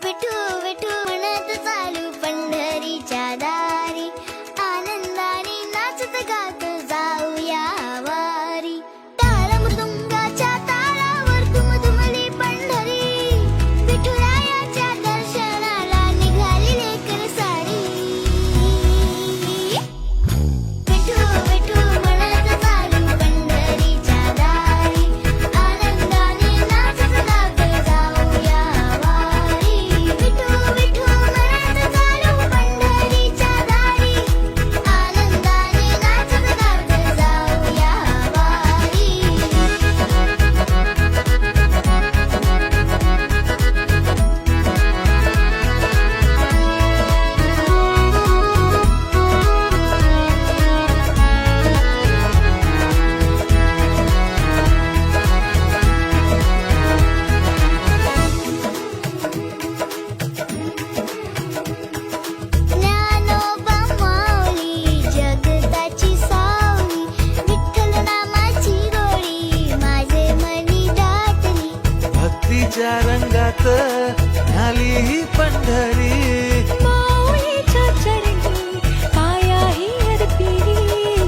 विठू विठू म्हणत चालू पंढरीच्या दारी, आनंदाने नाचत गात जाऊया वारी. टाळ मृदुंगाच्या तालावर दुमदुमली पंढरी, विठुरायाच्या दर्शनाला निघाली लेकर सारी. विठू विठू म्हणत चालू पंढरीच्या दारी, आनंदाने नाचत गात जाऊया वारी. विठू विठू म्हणत चालू पंढरीच्या दारी, आनंदाने नाचत गात जाऊया वारी. ज्ञानोबा माऊली जगताची सावली, विठ्ठल नामाची गोडी माझे मनी दाटली. भक्तीच्या रंगात झाली ही पंढरी, माऊलीच्या चरणी पायाही अर्पिली.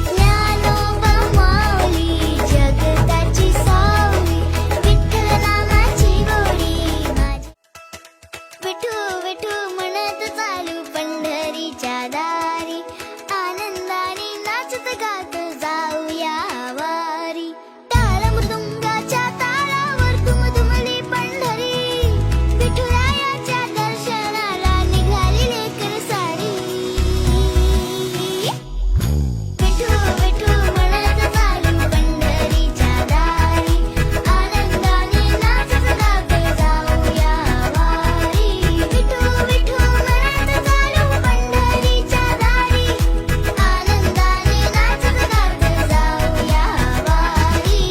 ज्ञानोबा माऊली जगताची सावली, विठ्ठल नामाची गोडी माझी. विठू विठू म्हणत चालू पंढरीच्या दारी, आनंदाने नाचत गात जाऊया वारी. टाळ मृदुंगाच्या तालावर दुमदुमली पंढरी, विठुरायाच्या दर्शनाला निघाली लेकर सारी. विठू विठू म्हणत चालू पंढरीच्या दारी, आनंदाने नाचत गात जाऊया वारी. विठू विठू म्हणत चालू पंढरीच्या दारी, आनंदाने नाचत गात जाऊया वारी.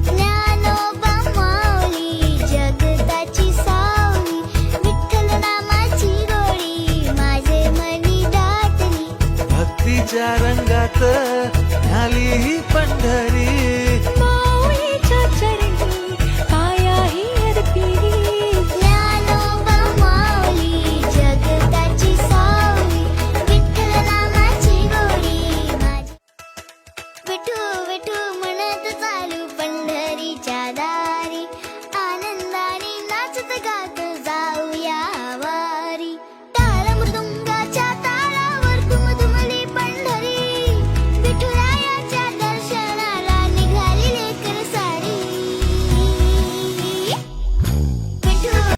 ज्ञानोबा माऊली जगताची सावली, विठ्ठल नामाची गोडी माझे मनी दाटली. भक्तीच्या रंगात झाली ही पंढरी, माऊलीच्या चरणी पायाही अर्पिली. ज्ञानोबा माऊली जगताची सावली, विठ्ठल नामाची गोडी माझी. विठू